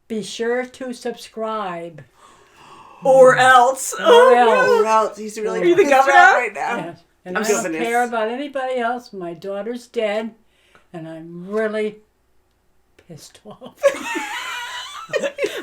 Be sure to subscribe. Or else. Or else. He's really Are you the pissed governor? off right now. Yes. And I'm I don't goodness. care about anybody else. My daughter's dead, and I'm really pissed off.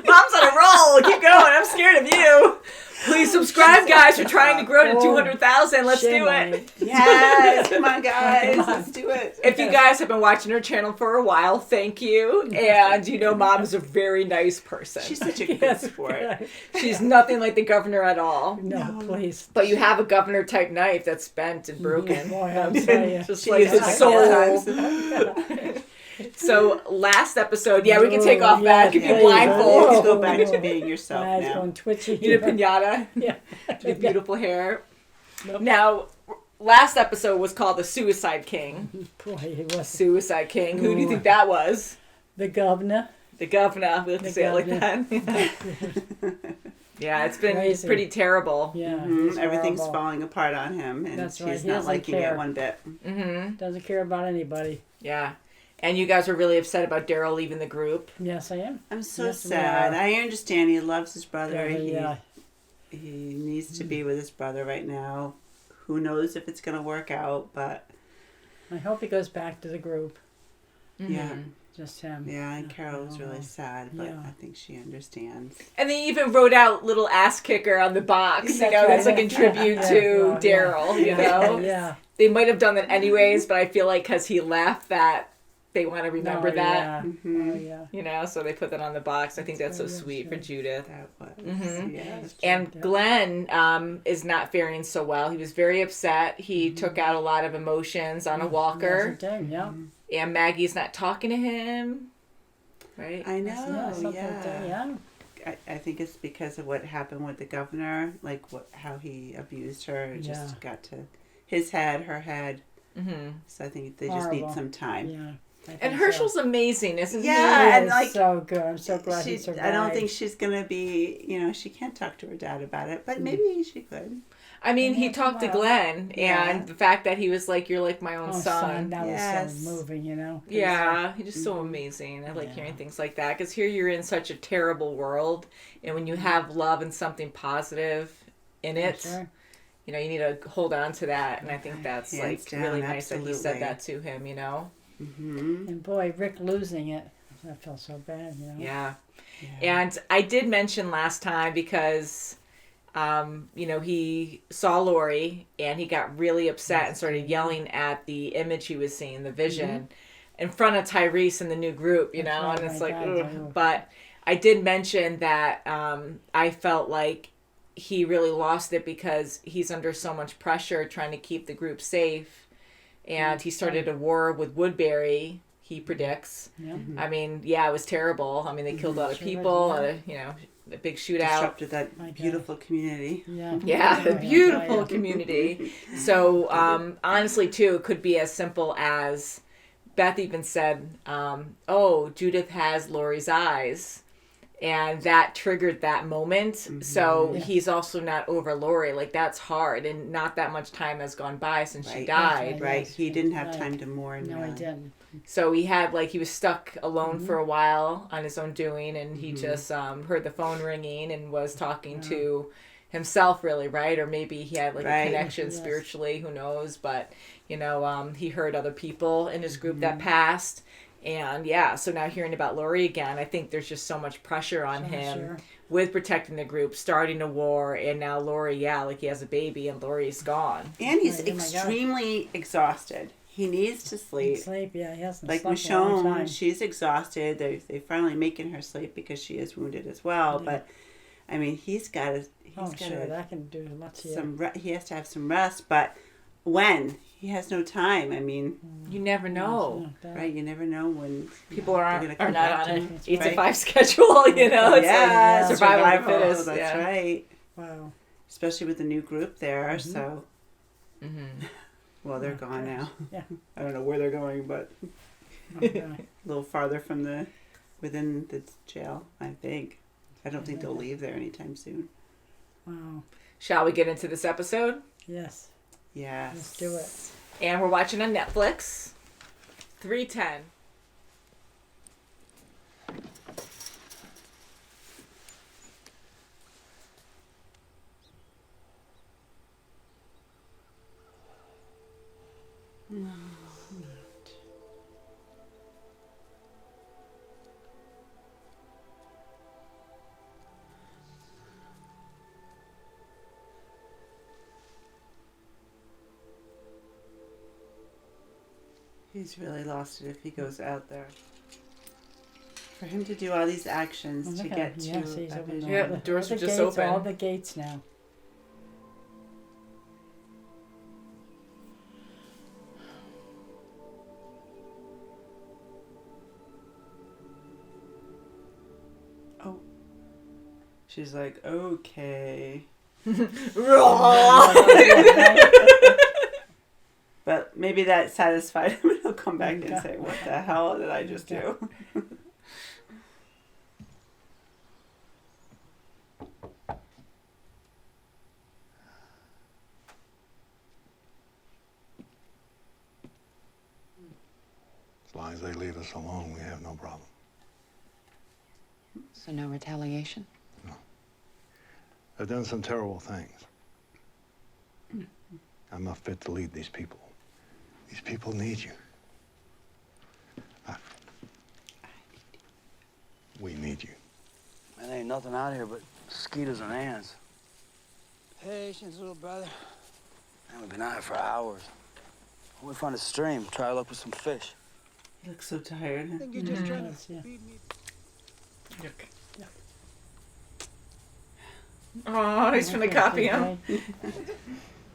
Mom's on a roll. Keep going. I'm scared of you. Please subscribe, guys. We're trying to grow to 200,000. Let's do it. Yes, come on, guys. Let's do it. If you guys have been watching her channel for a while, thank you. And you know Mom is a very nice person. She's such a good sport. She's nothing like the governor at all. No, please. But you have a governor type knife that's bent and broken. Boy, I'll tell you. Just She like uses his it a couple soul. times. So last episode, we can take off that. Give you please. blindfold. Let's go back to being yourself My eyes now. going twitchy. You need a pinata. Yeah. Your beautiful hair. Nope. Now, last episode was called the Suicide King. Boy, he was Suicide King. Who do you think that was? the governor. The governor. We have to The say it like governor. that. Yeah, it's been Crazy. pretty terrible. Yeah, he's Everything's horrible. falling apart on him, and That's right. she's He not doesn't liking care. it one bit. Mm-hmm. Doesn't care about anybody. Yeah. And you guys were really upset about Daryl leaving the group. Yes, I am. I'm so Yes, we sad. are. I understand he loves his brother. Yeah. He needs to be with his brother right now. Who knows if it's going to work out, but I hope he goes back to the group. yeah. Just him. Yeah, and Carol was really sad, but Yeah. I think she understands. And they even wrote out little ass kicker on the box, That's that's right. like in tribute Yeah, to well, Daryl, you know? Yeah. They might have done that anyways, but I feel like because he left that they want to remember Oh, that, Yeah. Mhm. Oh, yeah. you know? So they put that on the box. I think that's so very sweet for sweet. Judith. That was, Mhm. yes. And Yeah. Glenn is not faring so well. He was very upset. He took out a lot of emotions on a walker. Yes, it did, yeah. And Maggie's not talking to him. Right? I Yeah, know, something like that, yeah. yeah. I think it's because of what happened with the governor, like how he abused her. It just Yeah. got to his head, her head. Mm-hmm. So I think they just need Horrible. some time. Yeah. I think And so. Herschel's amazing, isn't Yeah. He and is like, so good. I'm so glad he She, survived. I don't think she's gonna be. She can't talk to her dad about it, but maybe she could. he? I mean, he Yeah, talked to well, Glenn, yeah. and the fact that he was like, "You're like my own Oh, son." that Yes. was so moving, you know. Yeah, he's just so amazing. I like Yeah. hearing things like that because here you're in such a terrible world, and when you have love and something positive in it, Sure. you need to hold on to that. And I think that's Hands like down, really nice that he said absolutely. that to him. Mm-hmm. And boy, Rick losing it, that felt so bad, you know. Yeah. And I did mention last time because, he saw Lori and he got really upset and started yelling at the image he was seeing, the vision, in front of Tyrese and the new group, That's and right, it's my like, God, ugh. ugh. But I did mention that I felt like he really lost it because he's under so much pressure trying to keep the group safe. And he started a war with Woodbury, he predicts. Yeah. I mean, it was terrible. I mean, they killed a lot of Sure people, did, a big shootout. Disrupted that My God. beautiful community. Yeah. Yeah, a Yeah, beautiful yeah. community. So, honestly, too, it could be as simple as Beth even said, Judith has Lori's eyes. And that triggered that moment. So Yes. he's also not over Lori. Like, that's hard. And not that much time has gone by since she Right. died. Right. Yes, He didn't have right. time to mourn. No, I didn't. So he was stuck alone for a while on his own doing. And he just heard the phone ringing and was talking to himself, really, right? Or maybe he had like Right. a connection Yes. spiritually. Who knows? But, he heard other people in his group that passed. And so now hearing about Lori again, I think there's just so much pressure on him Sure. with protecting the group, starting a war, and now Lori, like he has a baby and Lori's gone. And he's Oh my God. extremely exhausted. He needs to sleep. Sleep, yeah, he hasn't Like slept in a long time. Michonne, she's exhausted. They finally making her sleep because she is wounded as well. Yeah. But I mean, he's got Sure, that can do much. Yeah. he has to have some rest. But when he has no time, I mean, You never know. right? You never know when People they're are gonna not come back on to an you, 8 to right? 5 schedule, It's Yeah, like survival of the fittest. That's yeah. right. Wow. Especially with the new group there. So, Mm-hmm. well, they're gone now. Yeah. I don't know where they're going, but Okay. a little farther from within the jail, I think. I don't think they'll leave there anytime soon. Wow. Shall we get into this episode? Yes. Yes. Let's do it. And we're watching on Netflix. 310. He's really lost it if he goes out there. For him to do all these actions to get to yes, he's a opened vision. Yeah, the doors are just open. All the gates now. Oh. She's like, okay. But maybe that satisfied him and he'll come back and say, what the hell did I just do? As long as they leave us alone, we have no problem. So no retaliation? No. I've done some terrible things. I'm not fit to lead these people. These people need you. We need you. Man, there ain't nothing out here but mosquitoes and ants. Patience, little brother. Man, we've been out here for hours. When we find a stream, try to look for some fish. He looks so tired. I think you're just trying to Yeah. feed me. Oh, he's gonna copy him.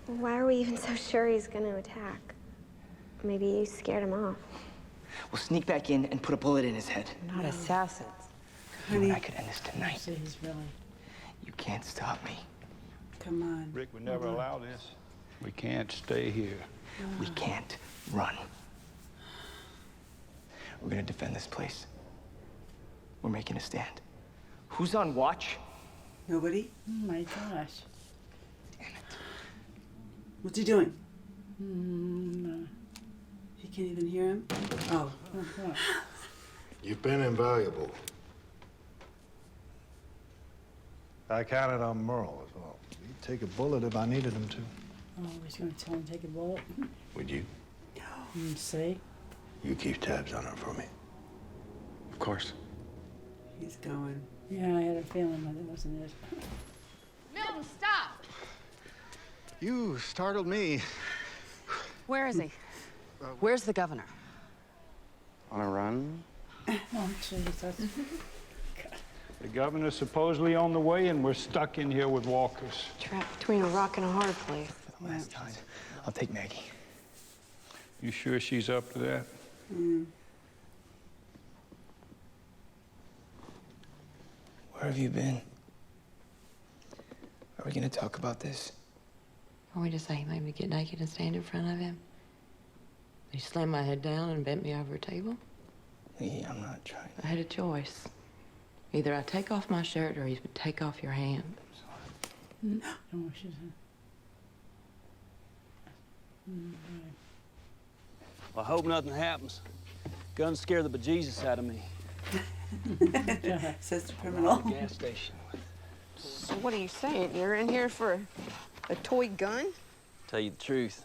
Why are we even so sure he's going to attack? Maybe you scared him off. We'll sneak back in and put a bullet in his head. Not assassins. Honey, I could end this tonight. See, he's really. You can't stop me. come on. Rick would never allow this. We can't stay here. We can't run. We're gonna defend this place. We're making a stand. Who's on watch? Nobody? Oh my gosh. Damn it. What's he doing? No. He can't even hear him? Oh. Uh-huh. You've been invaluable. I counted on Merle as well. He'd take a bullet if I needed him to. Oh, he's going to tell him to take a bullet. Would you? See? You keep tabs on her for me. Of course. He's going. Yeah, I had a feeling that it wasn't it. Milton, stop! You startled me. Where is he? Where's the governor? On a run? Oh, jeez, that's... The governor's supposedly on the way, and we're stuck in here with walkers. Trapped between a rock and a hard place. For the last time, I'll take Maggie. You sure she's up to that? Where have you been? Are we gonna talk about this? Or we just like maybe get naked and stand in front of him? He slammed my head down and bent me over a table. Lee, I'm not trying. I had a choice. Either I take off my shirt or you take off your hand. Oh, she's... Well, I hope nothing happens. Guns scare the bejesus out of me. Says the criminal. Gas station. So what are you saying? You're in here for a toy gun? Tell you the truth,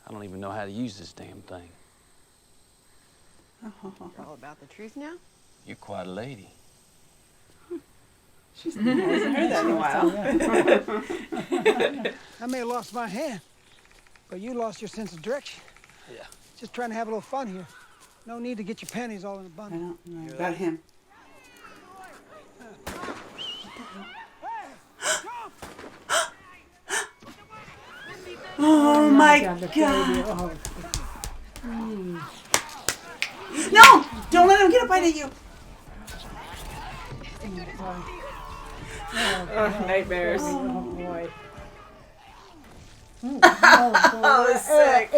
I don't even know how to use this damn thing. You're all about the truth now? You're quite a lady. She hasn't heard that in a while. I may have lost my hand, but you lost your sense of direction. Yeah. Just trying to have a little fun here. No need to get your panties all in a I bundle. don't know about him. Oh my God, the God. baby. Oh. No! Don't let him get a bite at you. Oh, nightmares. Oh, boy. Oh, sick.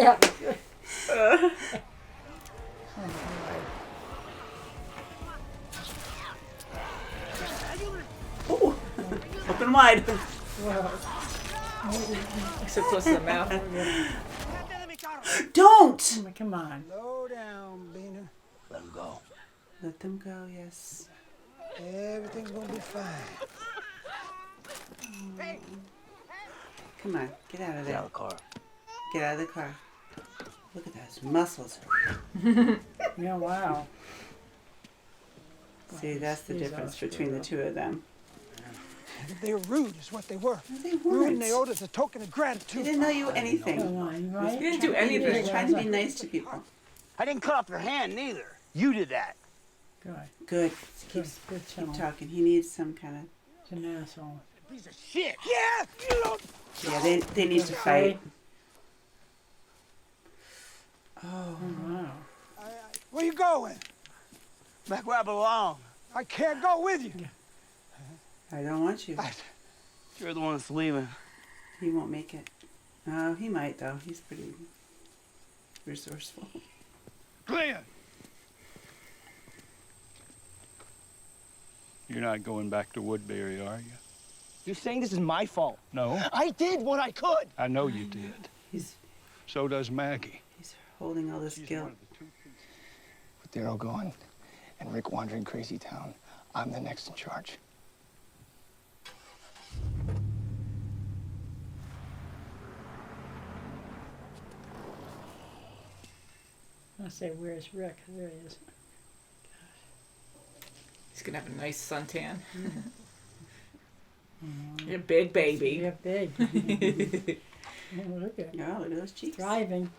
Ooh. Open wide. So close to the mouth. Don't! Oh, come on. Slow down, Beaner. Let him go. Let them go, yes. Everything's gonna be fine. Come on, get out of Get there. out of the car. Get out of the car. Look at those muscles. Yeah, wow. See, that's the He's difference Austrian. between the two of them. They were rude, is what they were. No, they Rude, weren't. and they owed us a token of They gratitude. didn't know you anything. Come on, right? He didn't do anything. Trying to be nice to people. I didn't cut off your hand, neither. You did that. Good. Good. Good Keep Cheng. talking. He needs some kind of... He's an asshole. Piece of shit. Yeah, you don't... Yeah, they need to fight. Oh. Wow. Where you going? Back where I belong. I can't go with you. I don't want you. You're the one that's leaving. He won't make it. Oh, he might, though. He's pretty resourceful. Glenn! You're not going back to Woodbury, are you? You're saying this is my fault? No. I did what I could. I know you did. He's So does Maggie. holding all this guilt. With Daryl gone and Rick wandering crazy town, I'm the next in charge. I say, where's Rick? There he is. He's gonna have a nice suntan. You're a big baby. You're big. Oh, look at Yeah, look at those cheeks. thriving.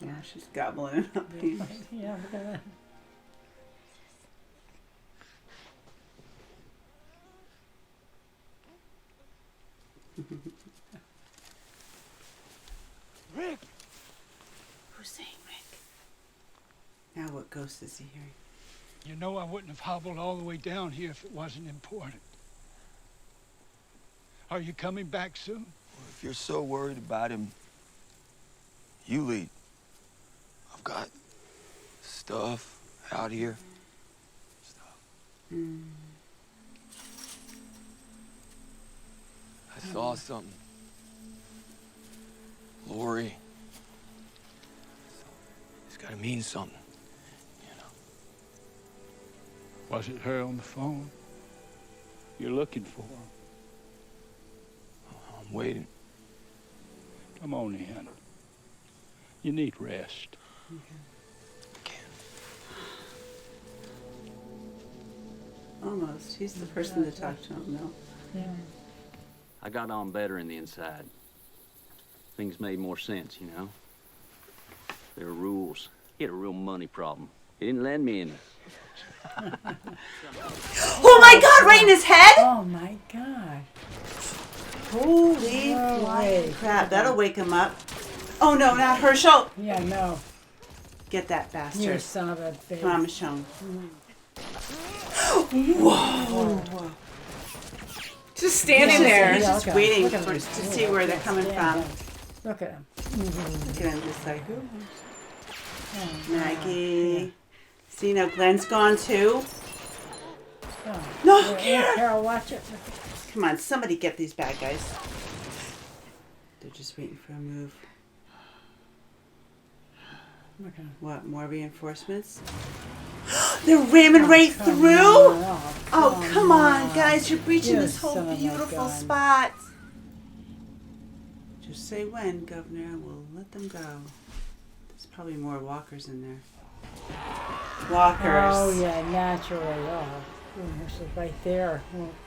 Yeah, she's gobbling it up. Yeah, look at that. Rick! Who's saying Rick? Now what ghost is he hearing? You know I wouldn't have hobbled all the way down here if it wasn't important. Are you coming back soon? Well, if you're so worried about him, you lead. I've got stuff out here. I saw something. Lori. It's gotta mean something. Was it her on the phone? You're looking for her. I'm waiting. Come on in. You need rest. Almost. He's the person to talk to him, no? Yeah. I got on better in the inside. Things made more sense, you know? There were rules. He had a real money problem. He didn't lend me any. Oh my God! Right in his head! Oh my God. Holy flying crap! That'll wake him up. Oh no, not Herschel! Yeah, no. Get that bastard! You son of a bitch. Come on, Michonne. Whoa! Just standing there. He's just waiting Look at to him. see where they're coming from. Look at him. Look at him, just like, Oh, Maggie. See, now Glenn's gone too. Oh. No, Here, Kara! Carol, watch it. Come on, somebody get these bad guys. They're just waiting for a move. Look at him. What, more reinforcements? They're ramming right through? Oh, come on, guys, you're breaching You this whole son of a beautiful gun. spot. Just say when, Governor, and we'll let them go. There's probably more walkers in there. Walkers. Oh, yeah, naturally. Oh, Herschel's right there.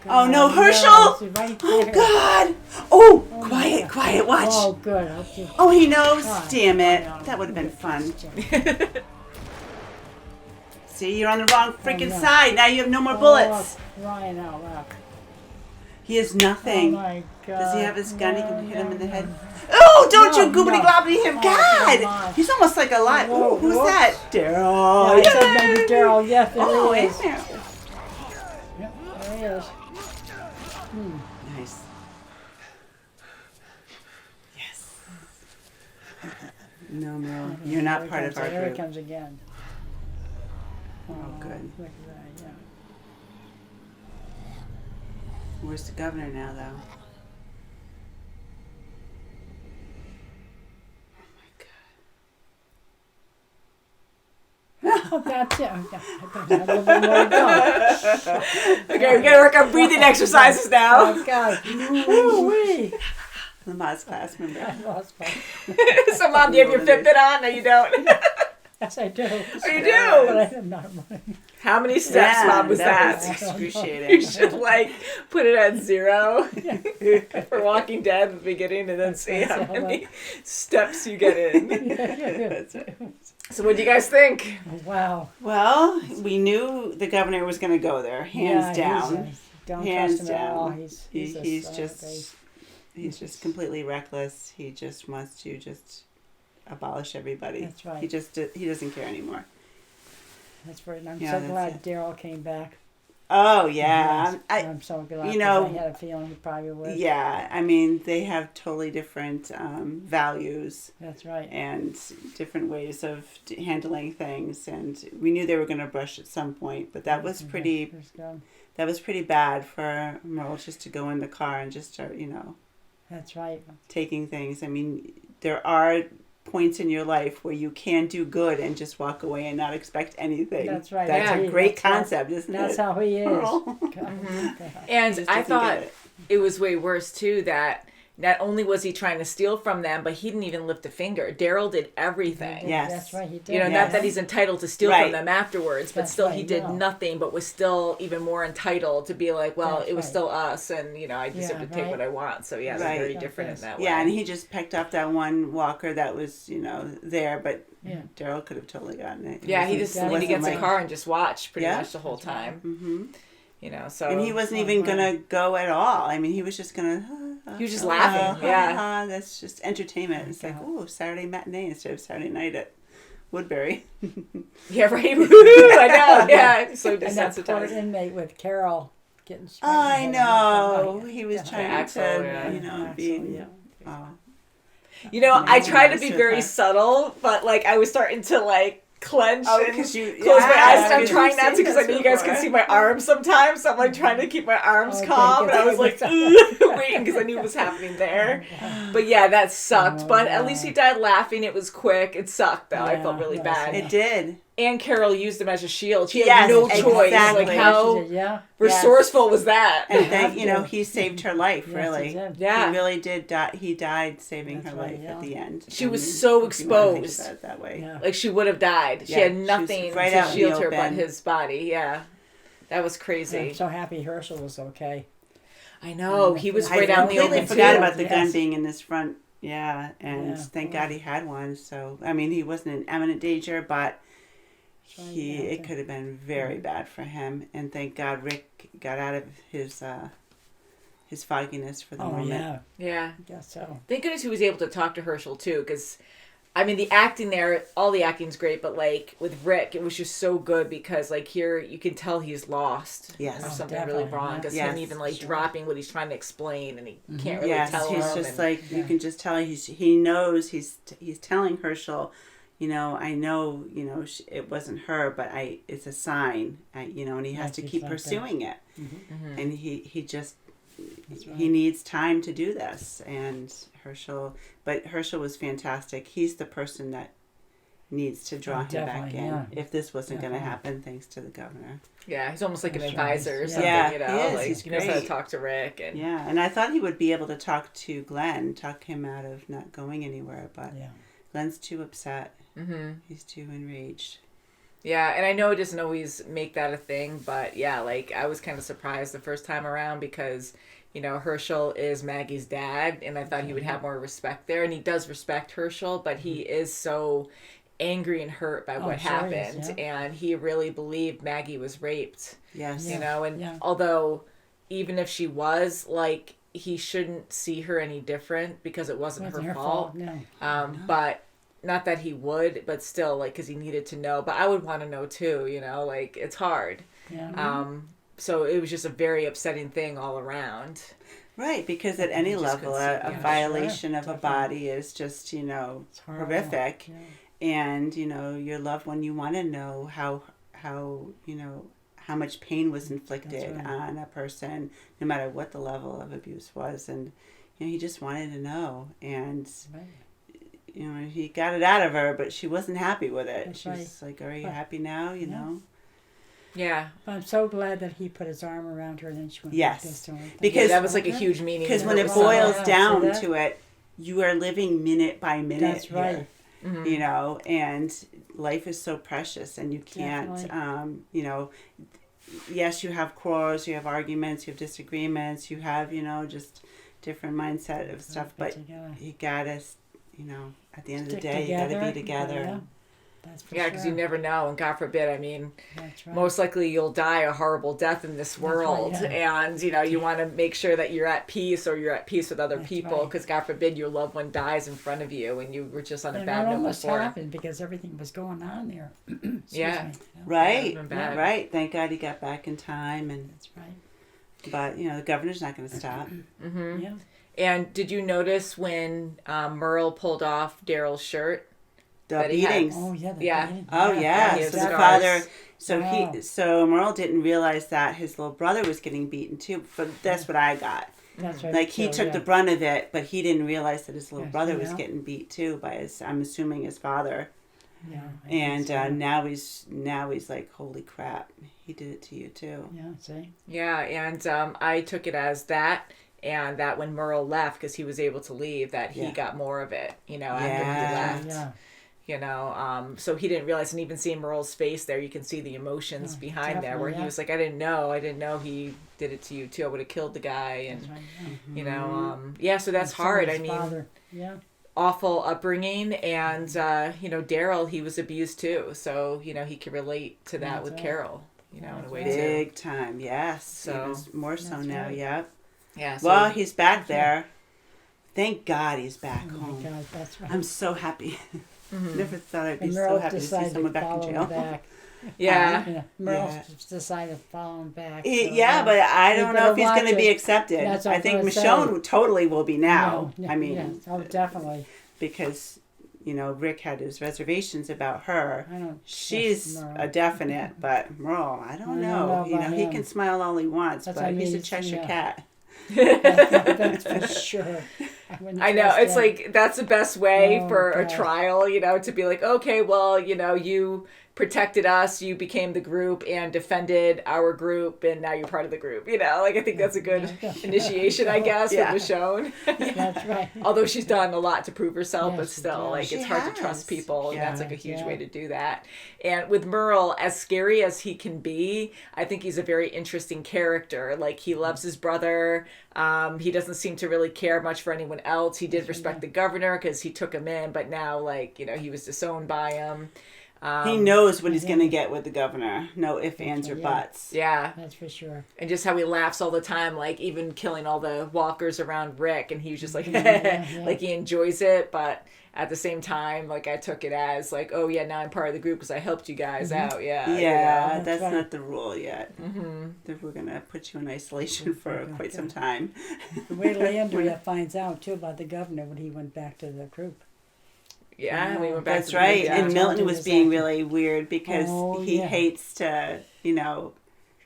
Oh, no, God, Herschel! he's right Oh, there. God! Oh, Oh, my quiet, God. quiet, watch. Oh, good. Okay. Oh, he knows? God. Damn it. That would have been fun. See, you're on the wrong freaking no. side. Now you have no more bullets. Oh, Ryan out loud. He has nothing. Oh, my God. Does he have his gun? He can hit him in the head. No. Oh, don't you No, goobity no. globbity him. Oh, come on. God! He's almost like alive. Whoa, Ooh, who's whoops. that? Daryl. Yeah, I said maybe Daryl. Yes, there Oh, he hey is. there. Yep, there he is. Nice. Yes. No, Merle. You're not part of our Here he group. comes again. Oh, good. Look at that, yeah. Where's the governor now, though? Oh, that's it. Okay, I thought I had a little bit more to go. Okay, we gotta work on breathing exercises now. Oh, God. Ooh-wee. Lama's class member. I lost my... So, Mom, do you have your Fitbit on? No, you don't. Yes, I do. Oh, you But do? I'm not running. How many steps, Yeah, Mom, was that? was excruciating. You should like put it at 0 for Walking Dead at the beginning, and then see how many steps you get in. That's right. So, what do you guys think? Wow. Well, we knew the governor was going to go there, hands down. Don't hands trust him down. at all. He's just completely reckless. He just wants to just abolish everybody. That's right. He doesn't care anymore. That's right. And I'm Yeah, so that's glad it. Daryl came back. Oh yeah, Yes, I'm so glad. You 'cause know, I had a feeling he probably would. yeah. I mean, they have totally different values. That's right. And different ways of handling things, and we knew they were going to brush at some point, but that was pretty. That was pretty bad for Merle just to go in the car and just start, That's right. taking things. I mean, there are points in your life where you can do good and just walk away and not expect anything. That's right. That's a great concept, isn't it? That's how he is. And I thought it was way worse too that not only was he trying to steal from them, but he didn't even lift a finger. Daryl did everything. Yes. That's right, he did. Not that he's entitled to steal from them afterwards, but That's still right, he did no. nothing, but was still even more entitled to be like, well, That's it was right. still us, and, I just have to take right. what I want. So, yeah, they're very different in that way. Yeah, and he just picked up that one walker that was, there, but Yeah. Daryl could have totally gotten it. Yeah, he just leaned against the car and just watched pretty Yeah. much the whole time. Mm-hmm. So. And he wasn't even going to go at all. I mean, he was just going to... He was just laughing, yeah. That's just entertainment. It's like, ooh, Saturday matinee instead of Saturday night at Woodbury. Yeah, right. I know, yeah. So And that poor desensitized. inmate with Carol getting I know. He was trying Axel, to, be... Oh. I tried to be very subtle, but, I was starting to, clench and close my eyes, and I'm trying not to because I know you guys can see my arms sometimes, so I'm trying to keep my arms calm, and I was waiting because I knew what was happening there. But yeah, that sucked, but at least he died laughing. It was quick. It sucked though. I felt really bad. It did. And Carol used him as a shield. She had no choice. Exactly. How resourceful was that? And then, he saved her life, really. he did. Yeah. He really did die. He died saving her life at the end. She was so if you wanna think exposed. about it that way. Yeah. Like she would have died. She Yeah, had she was nothing right to out in the shield her but open. his body. Yeah. That was crazy. I'm so happy Herschel was okay. I know. He was I right out in the completely open forgot too. about the gun being in this front. Yeah, and Yeah. thank God he had one. So, I mean, he wasn't in imminent danger, but it could have been very bad for him. And thank God Rick got out of his fogginess for the moment. Yeah. Yeah. I guess so. Thank goodness he was able to talk to Herschel too, because the acting there, all the acting's great, but with Rick, it was just so good because here you can tell he's lost. Yes. There's Oh, something really definitely, wrong yeah. because Yes. him even dropping what he's trying to explain and he can't really Yes, tell he's him. just and- you can just tell he knows he's telling Herschel, I know, it wasn't her, but it's a sign, and he has to keep pursuing it. Mm-hmm. And he just, right. he needs time to do this. And Herschel was fantastic. He's the person that needs to draw him back in. yeah. If this wasn't going to happen, thanks to the governor. Yeah, he's almost like an That's advisor or right. something, Yeah, he is. He's he knows how to great. talk to Rick. And Yeah, and I thought he would be able to talk to Glenn, talk him out of not going anywhere, but Yeah. Glenn's too upset. Mm-hmm. He's too enraged. Yeah, and I know it doesn't always make that a thing, but yeah, I was kind of surprised the first time around because, Herschel is Maggie's dad, and I thought he would have more respect there, and he does respect Herschel, but he is so angry and hurt by what sure he is, happened, and he really believed Maggie was raped. Yes. And although even if she was, he shouldn't see her any different because it wasn't her fault. No. But not that he would, but still, because he needed to know. But I would want to know too, it's hard. Yeah. So it was just a very upsetting thing all around. Right, because at any just level, couldn't see- a yeah, violation of a body is just, horrible. horrific. Yeah. And, your loved one, you want to know how much pain was inflicted right. on a person, no matter what the level of abuse was. And, he just wanted to know. And, Right. he got it out of her, but she wasn't happy with it. That's She was like, are you happy now, know? Yeah. I'm so glad that he put his arm around her and then she went Yes. like this to her. Because that was a huge meaning. Because in when it the boils song. down see to it, you are living minute by minute. That's right. Here, and life is so precious, and you can't, Definitely. you know, yes, you have quarrels, you have arguments, you have disagreements, you have, you know, just different mindset of stuff, but you gotta, you know, at the end of the day, you gotta be together. Yeah. That's for Yeah, because sure. you never know, and God forbid, I mean, That's right. most likely you'll die a horrible death in this world, right, yeah. and you know you want to make sure that you're at peace, or you're at peace with other That's people, right. because God forbid your loved one dies in front of you, and you were just on a And bad that note almost before. happened because everything was going on there. Excuse Yeah. me. Right, been bad. right. Thank God he got back in time, and That's right. but you know the governor's not going to stop. Mm-hmm. Yeah. And did you notice when Merle pulled off Daryl's shirt? The That he had- beatings. Oh yeah. The Yeah. beating. Oh yeah, he has so the scars. father, so Wow. so Merle didn't realize that his little brother was getting beaten too. But that's what I got. That's right. Like he So, took yeah. the brunt of it, but he didn't realize that his little Yeah, brother was yeah. getting beat too by his, I'm assuming, his father. Yeah. I And think so. now he's like, holy crap, he did it to you too. Yeah. See. Yeah, and I took it as that, and that when Merle left, because he was able to leave, that he Yeah. got more of it, you know, after Yeah. he left. Yeah. You know, so he didn't realize, and even seeing Merle's face there, you can see the emotions Oh, behind there, where definitely, he yeah. was like, I didn't know he did it to you too. I would have killed the guy, and That's right. Yeah. you know, yeah. So that's And so hard. his I mean, father. Yeah. awful upbringing, and you know, Daryl, he was abused too, so you know he could relate to that That's with right. Carol, you know, in a That's way right. too. Big time, yes. So- Even more so That's now, right. yep. Yeah. So, Well, he's back there. Thank God he's back Oh home. my God. That's right. I'm so happy. Never thought I'd be And so Merle happy to see decided someone to back in follow jail. him back. yeah. Yeah. Merle Yeah. decided to follow him back. Yeah, but I You don't know better if he's going watch to be it. accepted. That's what I I'm think gonna Michonne totally will be now. No, I mean, yes. Oh, definitely. because, you know, Rick had his reservations about her. I don't. She's trust Merle. a definite, but Merle, I don't know. know You know, about he him. can smile all he wants, That's but what I he's mean, a Cheshire yeah. cat. That's for sure. wouldn't I know, trust it's him. like that's the best way Oh, for a God. trial, you know, to be like, okay, well, you know, you protected us, you became the group and defended our group, and now you're part of the group, you know, like I think that's a good initiation, I guess, Yeah. with Michonne. That's right. Although she's done a lot to prove herself, Yeah, but she still, did. like, She it's hard has. to trust people, and that's Yeah. like a huge Yeah. way to do that. And with Merle, as scary as he can be, I think he's a very interesting character. Like, he loves his brother. He doesn't seem to really care much for anyone else. He did respect the governor because he took him in, but now, like, you know, he was disowned by him. He knows what he's going to get with the governor. No ifs, ands, or yeah. buts. Yeah. That's for sure. And just how he laughs all the time, like even killing all the walkers around Rick, and he was just like, yeah. like he enjoys it, but at the same time, like I took it as like, oh yeah, now I'm part of the group because I helped you guys out. Yeah. Yeah, you know? that's right. not the rule yet. Mm-hmm. We're going to put you in isolation for quite some time. Wait till Andrea finds out too about the governor when he went back to the group. Yeah, we went back. That's to right. The, And Milton Milton was was being acting- really weird because he yeah. hates to, you know,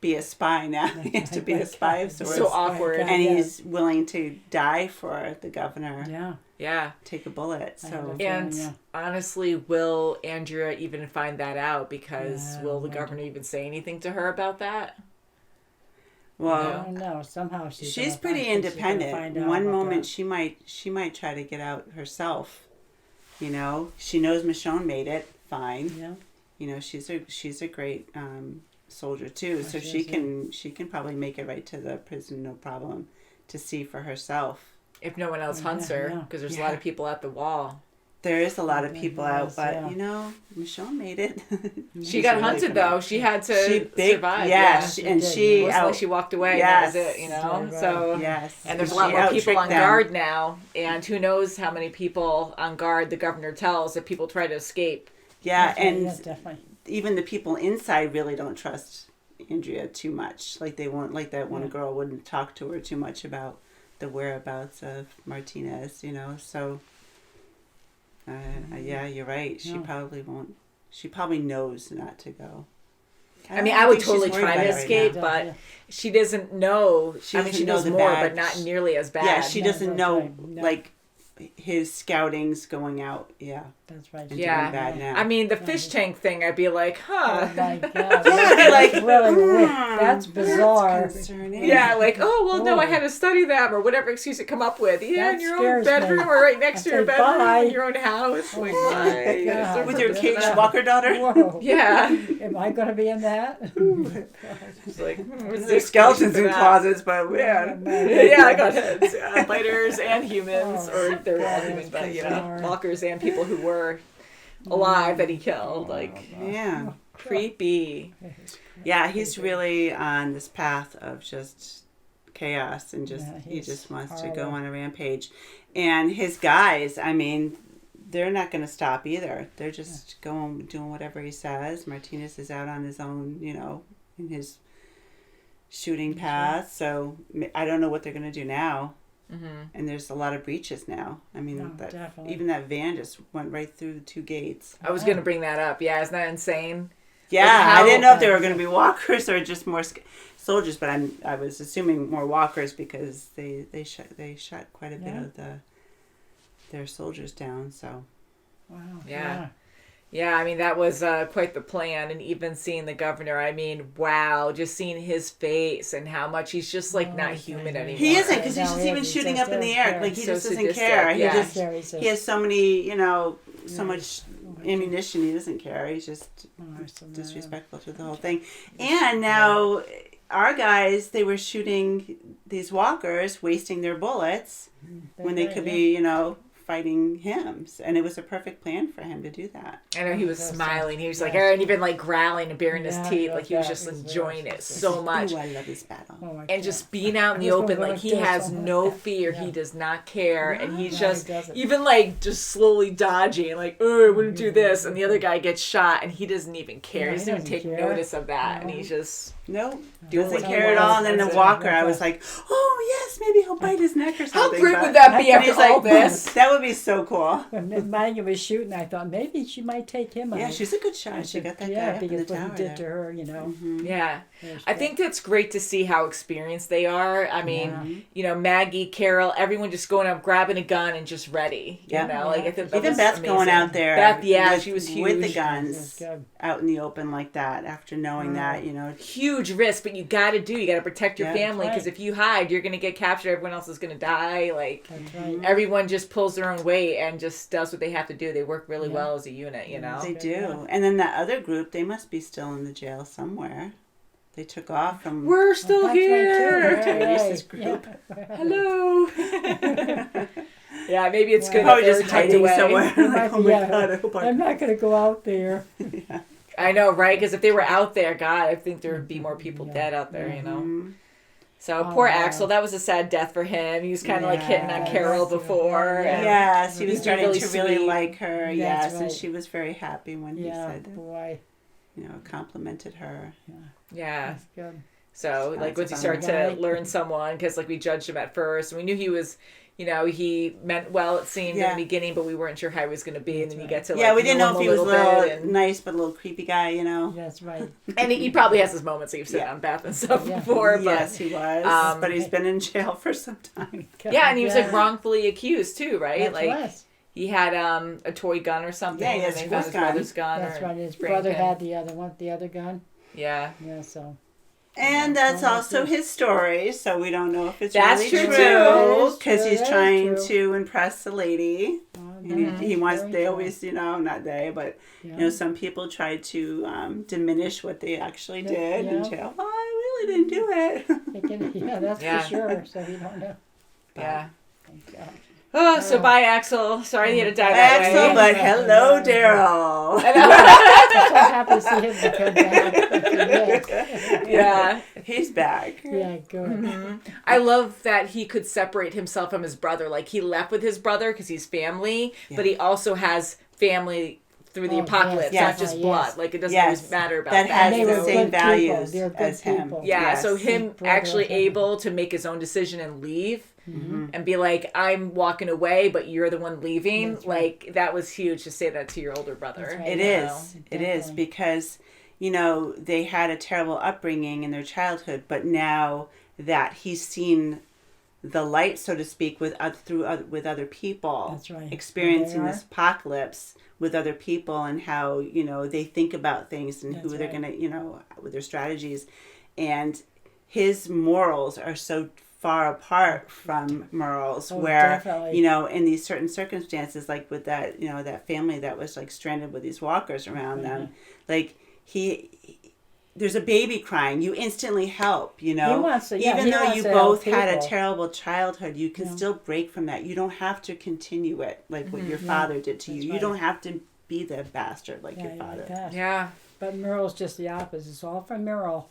be a spy now. He has to be a spy of sorts. so awkward. And he's willing to die for the governor. Yeah. Yeah. Take a bullet. So And Yeah. honestly, will Andrea even find that out? Because Yeah, will the I governor even say anything to her about that? I well, don't know. Somehow she's pretty independent. One moment she might try to get out herself. You know, she knows Michonne made it fine. Yeah. You know, she's a great soldier too, so she she can probably make it right to the prison, no problem, to see for herself. If no one else hunts her, yeah. because there's a lot of people at the wall. There is a lot of Yeah, people there out, is, but yeah. you know, Michonne made it. She She's got really hunted come though. out. She had to survive. Yeah, Yeah. and did, she Mostly out. she walked away. Yes. That was it, you know. Right. So Yes, and there's a She lot more people out-tricked on them. guard now, and who knows how many people on guard the governor tells if people try to escape. Yeah, and yeah, definitely. even the people inside really don't trust Andrea too much. Like they won't, like that one girl wouldn't talk to her too much about the whereabouts of Martinez, you know. So, yeah, you're right. She Yeah. probably won't. She probably knows not to go. I mean, don't I would think she's totally worried try about to it right escape, now. but Yeah. she doesn't know. She I mean, she doesn't know knows the more, bad. but not nearly as bad. Yeah, she No, doesn't that's know right. No. like his scouting's going out. Yeah, That's right. And Yeah. doing bad now. I mean, the fish tank thing, I'd be like, huh. Oh my God. Yeah, like, that's bizarre. That's concerning. Yeah, like, oh, well, no, I had to study them or whatever excuse you come up with. Yeah, That in your own scares bedroom me. or right next to I your say, bedroom bye. in your own house. Like, bye. God. With your caged Yeah. walker daughter. Whoa. Yeah. Am I going to be in that? It's like, what's the There's skeletons explanation in for that? closets, but man. Yeah, I got heads. Biters and humans, Oh, or they're all God, humans, that's but you know, bizarre. walkers and people who were alive that he killed. Like, Yeah. creepy. Yeah, he's really on this path of just chaos and just Yeah, he he's just wants to horrible. go on a rampage. And his guys, I mean, they're not going to stop either. They're just going doing whatever he says. Martinez is out on his own, you know, in his shooting path. So I don't know what they're going to do now. Mm-hmm. And there's a lot of breaches now. I mean, No, definitely. even that van just went right through the 2 gates. I was going to bring that up. Yeah, isn't that insane? Yeah, Like, I didn't know if they how- were going to be walkers or just more soldiers, but I was assuming more walkers because they shot quite a bit Yeah. of their soldiers down. So Wow. Yeah. Yeah, I mean, that was quite the plan. And even seeing the governor, I mean, wow, just seeing his face and how much he's just like not human anymore. he isn't because No, he's just he even isn't. shooting Just up in the doesn't air. care. Like he So just doesn't sadistic, care. yeah. He has so many, you know, so Yeah. much ammunition. He doesn't care. He's just so disrespectful to the whole thing. And now our guys, they were shooting these walkers, wasting their bullets when they could be, you know, fighting him. And it was a perfect plan for him to do that. I know he was smiling. He was like, and even like growling and baring his Yeah, teeth. I Like he was love just that. He's enjoying very it so much. Ooh, I love this battle. Oh my And God. just being out in the I just open, wanna like he do has something no like that. fear. Yeah. He does not care, and he's No, just he doesn't. even like just slowly dodging, like, oh, I wouldn't do this, and the other guy gets shot, and he doesn't even care. Yeah, he he doesn't even take doesn't care. notice of that, and No. he's just Nope. doing Doesn't what he care at wants. all. And then the That's it. walker, I was like, oh, yes, maybe he'll bite his neck or How something. great but- would that be and after he's like, all this? That would be so cool. When Maggie was shooting, I thought maybe she might take him out. Yeah, she's a good shot. She got that guy up in the because what tower he did there. to her, you know. Yeah. There's I that. think that's great to see how experienced they are. I mean, Yeah. you know, Maggie, Carol, everyone just going up, grabbing a gun and just ready. You Yeah. know, like I think that Even was Beth amazing. going out there. Beth, yeah, with, she was huge. with the That's guns good. out in the open like that. After knowing that, you know, Huge risk, but you got to protect your Yeah. family That's because right. if you hide, you're going to get captured. Everyone else is going to die. Like That's right. everyone just pulls their own weight and just does what they have to do. They work really Yeah. well as a unit, you know. they good, do. yeah. And then that other group, they must be still in the jail somewhere. They took off from. We're still That's right, here. too. Teresa's Right. group. Yeah. Hello. Yeah, maybe it's good that Probably they're just tucked hiding away. somewhere. Like, oh my Yeah. God, I hope I'm not going to go out there. I know, right? Because if they were out there, God, I think there would be more people dead out there, you know. Mhm. So Oh, poor wow. Axel, that was a sad death for him. He was kind of like hitting on Yes. Carol before. Yeah. and Yes, he was he's starting really to really sweet. like her. That's Yes, right. and she was very happy when he Yeah, said, boy. you know, complimented her. Yeah. That's good. So like once you That's start about to it. learn someone, because like we judged him at first, and we knew he was, you know, he meant well. It seemed in Yeah. the beginning, but we weren't sure how he was going to be. And then you get to like Yeah, we didn't know him if a he was a little little bit, and, nice but a little creepy guy, you know. That's right. and he probably has his moments. So you've said Yeah. on Beth and stuff Yeah. before, but Yes, he was. But he's been in jail for some time. yeah, and he was like Yeah. wrongfully accused too, right? That's like right. he had a toy gun or something. Yeah, he has and they his found his gun. brother's gun. That's or right. His brain brother pin. had the other gun. Yeah. Yeah, so. And that's also his story, so we don't know if it's That's really true, true too. because That he's is trying true. to impress the lady. And he wants. very They true. always, you know, not they, but you know, some people try to diminish what they actually did in Yeah. jail. Well, I really didn't do it. Yeah, that's Yeah. for sure. So we don't know. Yeah. Thank God. Oh, so bye, Axel. Sorry he had to die that Axel, way. but hello, Daryl. I'm so happy to see him come back. Yeah. He's back. Yeah, good. Mm-hmm. I love that he could separate himself from his brother. Like he left with his brother because he's family, but he also has family through the Oh, apocalypse, yes. not just Yes. blood. Like it doesn't Yes. always matter about That that. has They the were same good values people. They're good as him. people. Yeah, Yes. so him His brother actually was him. able to make his own decision and leave Mm-hmm. and be like, I'm walking away, but you're the one leaving. That's right. Like that was huge to say that to your older brother. That's right. It you is. know? It is Definitely. because, you know, they had a terrible upbringing in their childhood, but now that he's seen the light, so to speak, with other people. That's right. Experiencing They this are. apocalypse with other people, and how, they think about things, and That's who they're right. gonna, with their strategies. And his morals are so far apart from Merle's, where, definitely. in these certain circumstances, like with that, that family that was like stranded with these walkers around them, like there's a baby crying, you instantly help, He wants to, even he though wants you to help both had a people. terrible childhood, you can still break from that. You don't have to continue it like what your father did to you. That's You right. don't have to be the bastard like your Yeah, father. like that. Yeah. But Merle's just the opposite. It's all for Merle.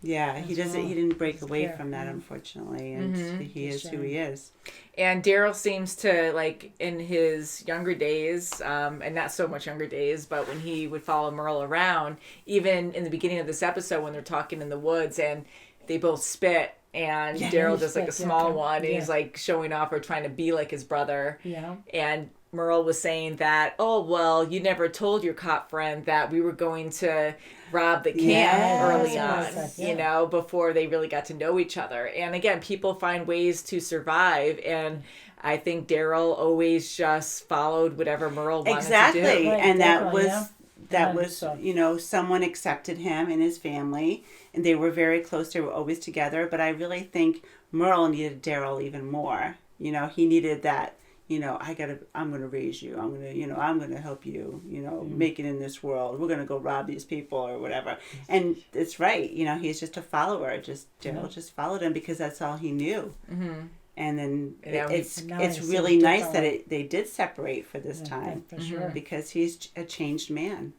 Yeah, he That's doesn't. all. He didn't break Doesn't away care. from that, Yeah. unfortunately, and he It's is a who he is. And Daryl seems to, like, in his younger days, and not so much younger days, but when he would follow Merle around, even in the beginning of this episode when they're talking in the woods and they both spit, and Yeah, Daryl he does like a spit, small yeah. one, and Yeah. he's like showing off or trying to be like his brother. Yeah. And Merle was saying that, oh, well, you never told your cop friend that we were going to rob the camp Yes, early yes, on, yeah. before they really got to know each other. And again, people find ways to survive. And I think Daryl always just followed whatever Merle wanted Exactly, to do. Right, and that definitely, was yeah. that And was so- someone accepted him and his family, and they were very close. They were always together. But I really think Merle needed Daryl even more. He needed that. I'm gonna raise you. I'm gonna help you. Make it in this world. We're gonna go rob these people or whatever. And it's right. He's just a follower. Daryl just followed him because that's all he knew. Mm-hmm. And then And now it's now it's he really sees nice that differently. they did separate for this time, For sure. because he's a changed man.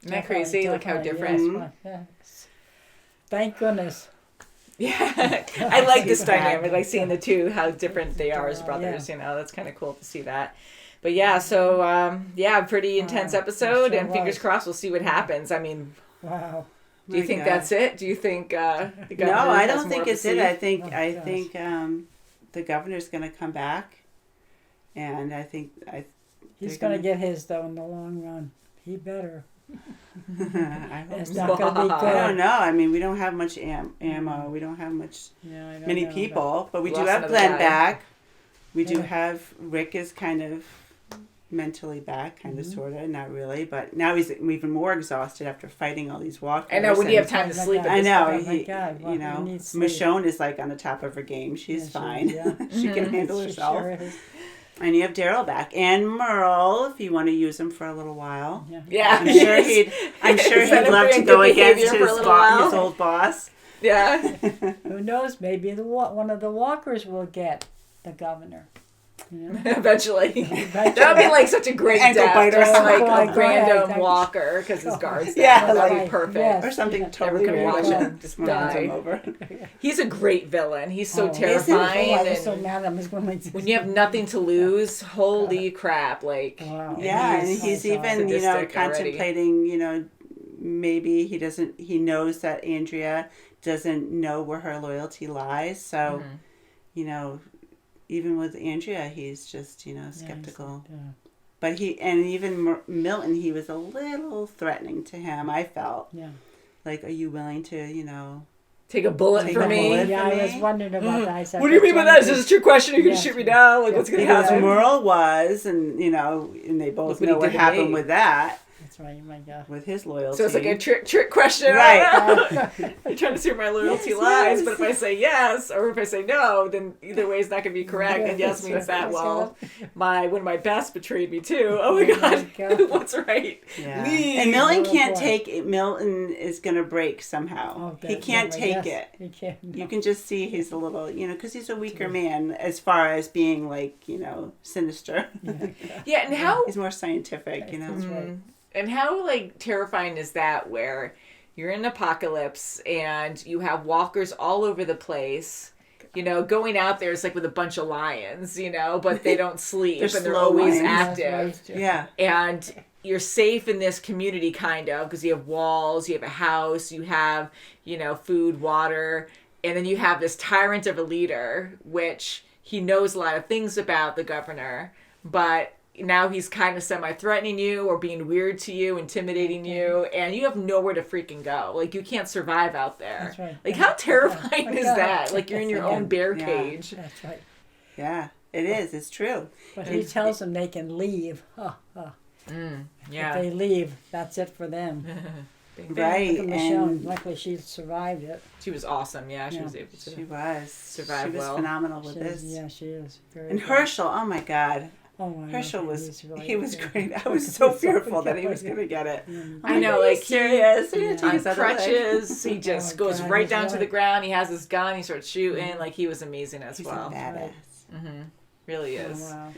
Isn't that crazy? Like how Definitely, different. yes, yes. Thank goodness. Yeah, I like this He's back. dynamic, like seeing the two, how different they are as brothers. That's kind of cool to see that. But yeah, so pretty intense episode, sure and fingers was. crossed we'll see what happens. I mean, Wow. do you My think God. that's it? Do you think the No, governor I has don't more think up it's his it. I sleeve? think Oh, I gosh. think the governor's going to come back, and I think He's they're going to get his, though, in the long run. He better. I hope It's so. not going to be good. I don't know. I mean, we don't have much ammo. We don't have much Yeah, I don't many know, people, but we do Lost have another Glenn guy. back. We do Yeah. have Rick is kind of mentally back, kind of, sort of, not really, but now he's even more exhausted after fighting all these walkers. I know, when do you have and- time to Oh my sleep? God. At I this know, point? Oh my God, well, he needs sleep. Michonne is like on the top of her game. She's Yeah, fine. yeah. She can handle She herself. sure is. And you have Daryl back, and Merle, if you want to use him for a little while. Yeah, I'm sure he'd Send him love for to good go behavior against for a his little while. his old boss. Yeah. Who knows? Maybe one of the walkers will get the governor. Eventually. That would be like such a great Ankle death. biter. Just like Oh my a God. random walker because his guard's Yeah, down. That'd like- be perfect. yes. Or something Yeah. totally Everyone weird. watch him just Runs him die. over. He's a great villain. He's so Oh, terrifying. Oh, I was so and mad at him. when you have nothing to lose, holy crap! Like, Wow. Yeah, and he's even, sadistic already. contemplating, maybe he knows that Andrea doesn't know where her loyalty lies. So, even with Andrea, he's just, skeptical. Yeah. But even Milton, he was a little threatening to him, I felt. Yeah. Like, are you willing to, take a bullet Take for a me. bullet. Yeah, I for was me? wondering about that. I said, What do you mean by that? Is this a trick question? Are you Yes. gonna shoot me down? Like, what's gonna Because happen? Merle was, and, and they both Look what know he what did to happened me. with that, That's right. Oh my God. with his loyalty. So it's like a trick question. Right. You're trying to see where my loyalty Yes, lies, yes. but if I say yes or if I say no, then either way is not going to be correct. And yes Yes, means that, yes, well, one of my best betrayed me too. Oh my Oh my God. God. What's right? Yeah. Leave. And Milton Oh, can't boy. take it. Milton is going to break somehow. Oh, He can't definitely, take yes. it. He can't. You can just see he's a little, because he's a weaker man as far as being like, sinister. Yeah, and how He's more scientific, That's right. And how, like, terrifying is that where you're in an apocalypse and you have walkers all over the place, going out there is like with a bunch of lions, but they don't sleep They're and they're slow always lions. active. Yeah. And you're safe in this community, kind of, because you have walls, you have a house, you have, food, water, and then you have this tyrant of a leader, which he knows a lot of things about the governor, but now he's kind of semi-threatening you or being weird to you, intimidating you, and you have nowhere to freaking go. Like, you can't survive out there. That's right. Like, how terrifying is that? Like, you're in your own bear cage. That's right. Yeah, it is. It's true. But he tells them they can leave. Yeah. If they leave, that's it for them. Right. Look at Michelle. Luckily, she survived it. She was awesome. Yeah, she was able to. She was. Survive She was well. phenomenal with She this. is, yeah, she is. Very And good. Herschel, oh my God. Oh my Herschel God, was, he's really he was good. great. I was so fearful that he was going to get it. I know, like, like, serious. on crutches, he just goes God, right he's down to the really- ground. He has his gun. He starts shooting. Like, he was amazing as He's well. a badass. Really is. Wow.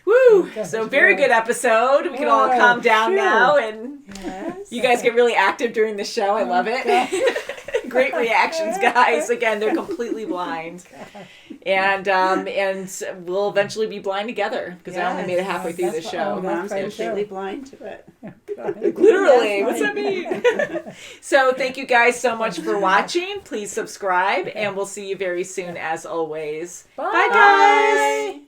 Woo! Yes, So it's very good. good episode. We can all Oh, calm down phew. now, and Yes. you guys get really active during the show. I love it. Great reactions, guys. Again, they're completely blind, and we'll eventually be blind together because I only made it halfway through the That's- show. oh, Mom's right, completely too. blind to it. Literally, Yes, what's that mean? So thank you guys so much for watching. Please subscribe, and we'll see you very soon as always. Bye. Bye guys.